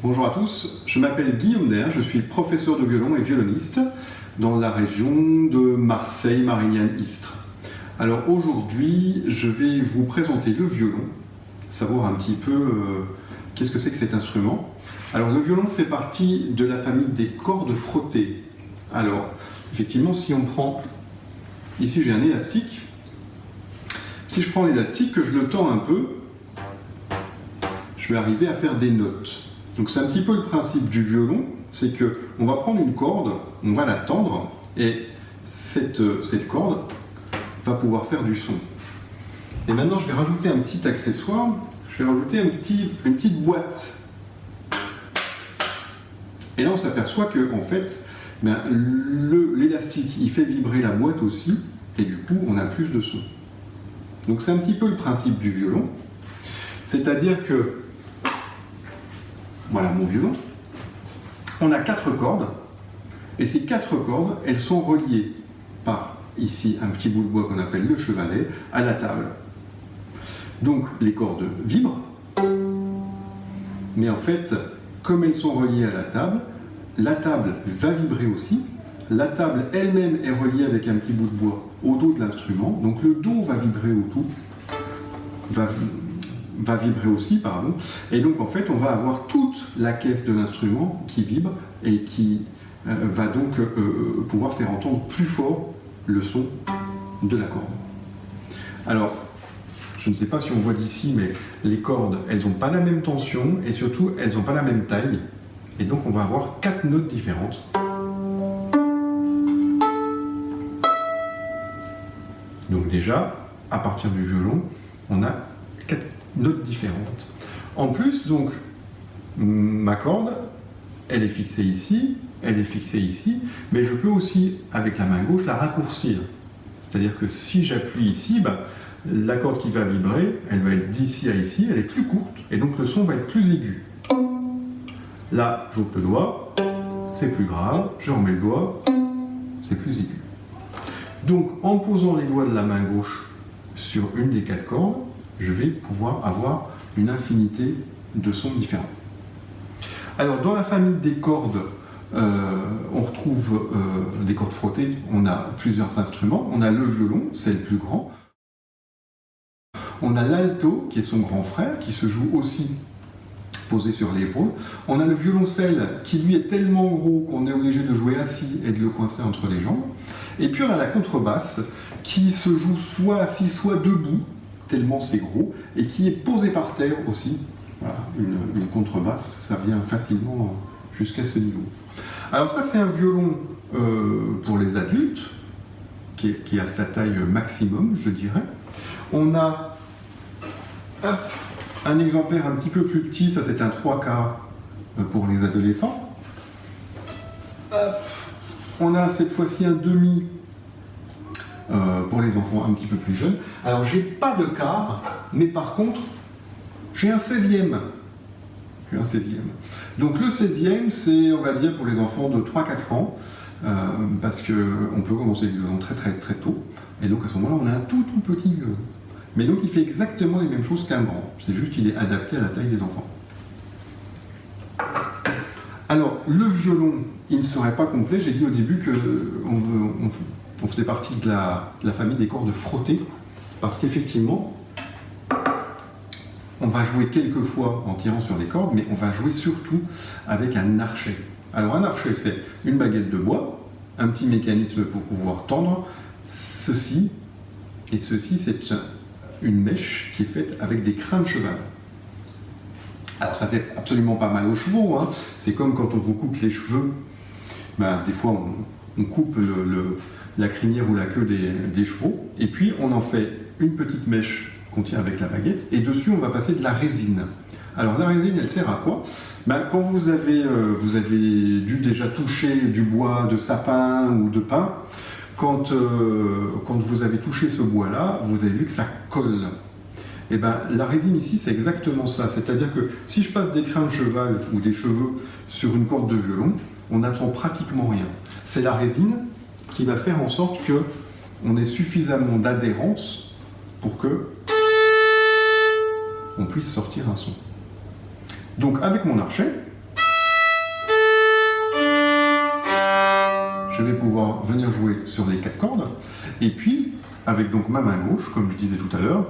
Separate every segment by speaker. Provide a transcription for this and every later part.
Speaker 1: Bonjour à tous, je m'appelle Guillaume Nair, je suis professeur de violon et violoniste dans la région de Marseille, Marignane-Istres. Alors aujourd'hui, je vais vous présenter le violon, savoir un petit peu qu'est-ce que c'est que cet instrument. Alors le violon fait partie de la famille des cordes frottées. Alors effectivement, si on prend, ici j'ai un élastique, si je prends l'élastique, que je le tends un peu, je vais arriver à faire des notes. Donc c'est un petit peu le principe du violon, c'est qu'on va prendre une corde, on va la tendre, et cette corde va pouvoir faire du son. Et maintenant je vais rajouter un petit accessoire, je vais rajouter une petite boîte. Et là on s'aperçoit que en fait, l'élastique il fait vibrer la boîte aussi, et du coup on a plus de son. Donc c'est un petit peu le principe du violon, c'est-à-dire que voilà mon violon. On a 4 cordes, et ces 4 cordes, elles sont reliées par, ici, un petit bout de bois qu'on appelle le chevalet, à la table. Donc les cordes vibrent, mais en fait, comme elles sont reliées à la table va vibrer aussi. La table elle-même est reliée avec un petit bout de bois au dos de l'instrument, donc le dos va vibrer autour, va vibrer aussi, pardon. Et donc en fait on va avoir toute la caisse de l'instrument qui vibre et qui va donc pouvoir faire entendre plus fort le son de la corde. Alors je ne sais pas si on voit d'ici, mais les cordes elles n'ont pas la même tension et surtout elles n'ont pas la même taille, et donc on va avoir 4 notes différentes. Donc déjà, à partir du violon, on a 4 notes différentes. En plus, donc, ma corde, elle est fixée ici, elle est fixée ici, mais je peux aussi, avec la main gauche, la raccourcir. C'est-à-dire que si j'appuie ici, la corde qui va vibrer, elle va être d'ici à ici, elle est plus courte, et donc le son va être plus aigu. Là, j'ôte le doigt, c'est plus grave, je remets le doigt, c'est plus aigu. Donc, en posant les doigts de la main gauche sur une des 4 cordes, je vais pouvoir avoir une infinité de sons différents. Alors, dans la famille des cordes, on retrouve des cordes frottées, on a plusieurs instruments. On a le violon, c'est le plus grand. On a l'alto, qui est son grand frère, qui se joue aussi posé sur l'épaule. On a le violoncelle, qui lui est tellement gros qu'on est obligé de jouer assis et de le coincer entre les jambes. Et puis on a la contrebasse, qui se joue soit assis, soit debout, tellement c'est gros, et qui est posée par terre aussi. Voilà, une contrebasse, ça vient facilement jusqu'à ce niveau. Alors ça, c'est un violon pour les adultes, qui a sa taille maximum, je dirais. On a un exemplaire un petit peu plus petit, ça c'est un 3/4 pour les adolescents. On a cette fois-ci un demi pour les enfants un petit peu plus jeunes. Alors j'ai pas de quart, mais par contre j'ai un 16e. J'ai un 16e. Donc le 16e, c'est, on va dire, pour les enfants de 3-4 ans, parce qu'on peut commencer le violon très tôt, et donc à ce moment-là on a un tout petit violon. Mais donc il fait exactement les mêmes choses qu'un grand, c'est juste qu'il est adapté à la taille des enfants. Alors le violon, il ne serait pas complet, j'ai dit au début qu'on faisait partie de la famille des cordes frottées, parce qu'effectivement, on va jouer quelques fois en tirant sur les cordes, mais on va jouer surtout avec un archet. Alors un archet, c'est une baguette de bois, un petit mécanisme pour pouvoir tendre ceci, et ceci c'est une mèche qui est faite avec des crins de cheval. Alors ça fait absolument pas mal aux chevaux, hein. C'est comme quand on vous coupe les cheveux, des fois on coupe la crinière ou la queue des chevaux, et puis on en fait une petite mèche qu'on tient avec la baguette, et dessus on va passer de la résine. Alors la résine, elle sert à quoi? Quand vous avez dû déjà toucher du bois de sapin ou de pin, quand vous avez touché ce bois-là, vous avez vu que ça colle. Et la résine ici, c'est exactement ça. C'est-à-dire que si je passe des crins de cheval ou des cheveux sur une corde de violon, on n'attend pratiquement rien. C'est la résine qui va faire en sorte qu'on ait suffisamment d'adhérence pour que on puisse sortir un son. Donc avec mon archet, je vais pouvoir venir jouer sur les 4 cordes. Et puis, avec donc ma main gauche, comme je disais tout à l'heure,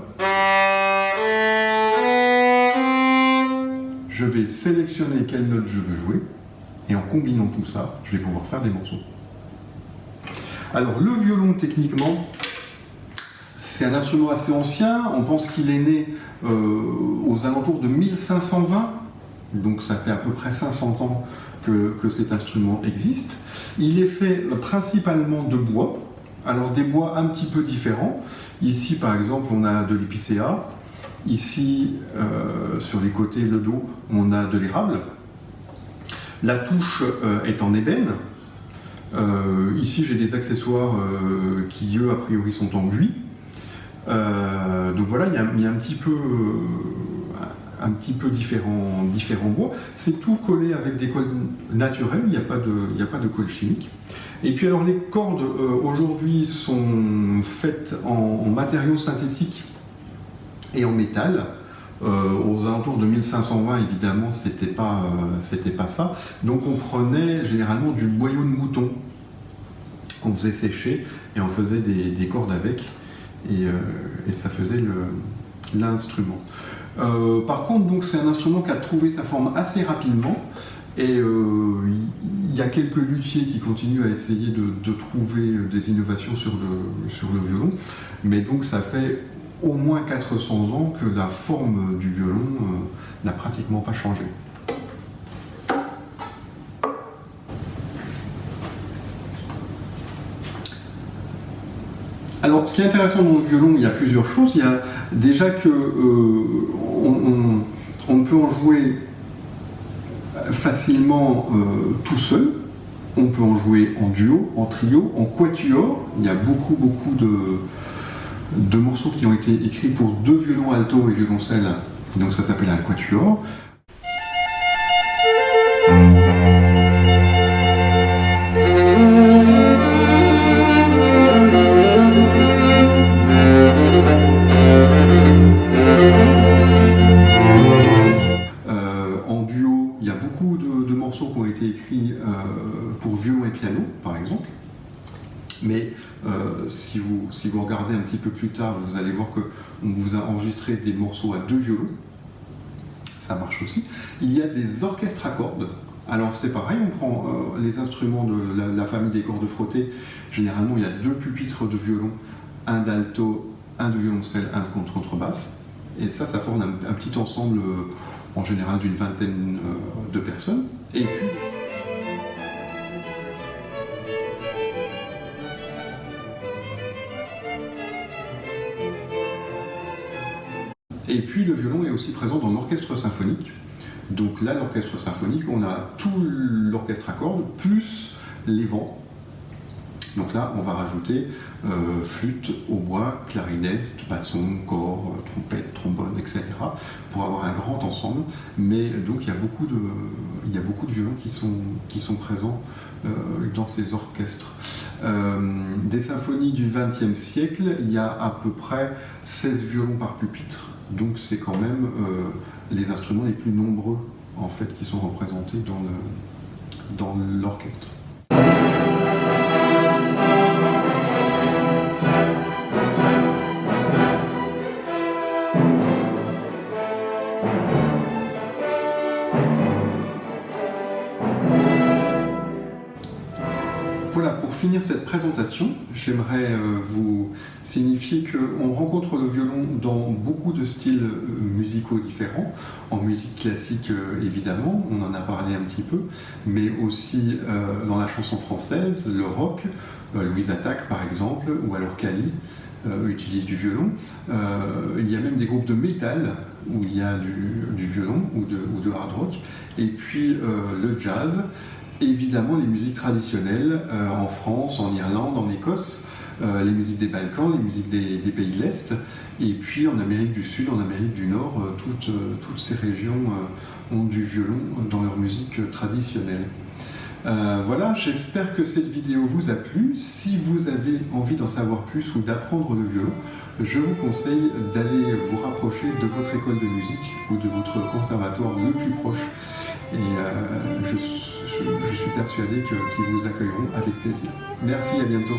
Speaker 1: je vais sélectionner quelle note je veux jouer. Et en combinant tout ça, je vais pouvoir faire des morceaux. Alors, le violon, techniquement, c'est un instrument assez ancien. On pense qu'il est né aux alentours de 1520. Donc ça fait à peu près 500 ans que cet instrument existe. Il est fait principalement de bois, alors des bois un petit peu différents. Ici par exemple on a de l'épicéa, ici sur les côtés, le dos, on a de l'érable. La touche est en ébène. Ici j'ai des accessoires qui eux a priori sont en buis. Donc voilà, il y a un petit peu différents bois. C'est tout collé avec des colles naturelles, il n'y a pas de colle chimique. Et puis alors les cordes aujourd'hui sont faites en matériaux synthétiques et en métal. Aux alentours de 1520, évidemment, c'était pas ça. Donc on prenait généralement du boyau de mouton qu'on faisait sécher et on faisait des cordes avec et ça faisait l'instrument. Par contre, donc, c'est un instrument qui a trouvé sa forme assez rapidement et il y a quelques luthiers qui continuent à essayer de trouver des innovations sur le violon, mais donc ça fait au moins 400 ans que la forme du violon n'a pratiquement pas changé. Alors, ce qui est intéressant dans le violon, il y a plusieurs choses. Il y a déjà que on peut en jouer facilement tout seul. On peut en jouer en duo, en trio, en quatuor. Il y a beaucoup de morceaux qui ont été écrits pour 2 violons alto et violoncelle. Donc ça s'appelle un quatuor. Écrit pour violon et piano, par exemple. Mais si vous regardez un petit peu plus tard, vous allez voir qu'on vous a enregistré des morceaux à 2 violons. Ça marche aussi. Il y a des orchestres à cordes. Alors c'est pareil, on prend les instruments de la famille des cordes frottées. Généralement, il y a 2 pupitres de violon, un d'alto, un de violoncelle, un de contrebasse. Et ça forme un petit ensemble en général d'une vingtaine de personnes. Et puis, le violon est aussi présent dans l'orchestre symphonique. Donc là, l'orchestre symphonique, on a tout l'orchestre à cordes, plus les vents. Donc là, on va rajouter flûte, hautbois, clarinette, basson, cor, trompette, trombone, etc. pour avoir un grand ensemble. Mais donc il y a beaucoup de violons qui sont présents dans ces orchestres. Des symphonies du XXe siècle, il y a à peu près 16 violons par pupitre. Donc c'est quand même les instruments les plus nombreux en fait qui sont représentés dans l'orchestre. Voilà, pour finir cette présentation, j'aimerais vous signifier qu'on rencontre le violon dans beaucoup de styles musicaux différents, en musique classique évidemment, on en a parlé un petit peu, mais aussi dans la chanson française, le rock, Louise Attaque par exemple, ou alors Kali utilise du violon. Il y a même des groupes de métal où il y a du violon ou de hard rock, et puis le jazz. Évidemment, les musiques traditionnelles en France, en Irlande, en Écosse, les musiques des Balkans, les musiques des pays de l'Est, et puis en Amérique du Sud, en Amérique du Nord, toutes ces régions ont du violon dans leur musique traditionnelle. Voilà, j'espère que cette vidéo vous a plu. Si vous avez envie d'en savoir plus ou d'apprendre le violon, je vous conseille d'aller vous rapprocher de votre école de musique ou de votre conservatoire le plus proche. Et je suis persuadé qu'ils vous accueilleront avec plaisir. Merci, à bientôt.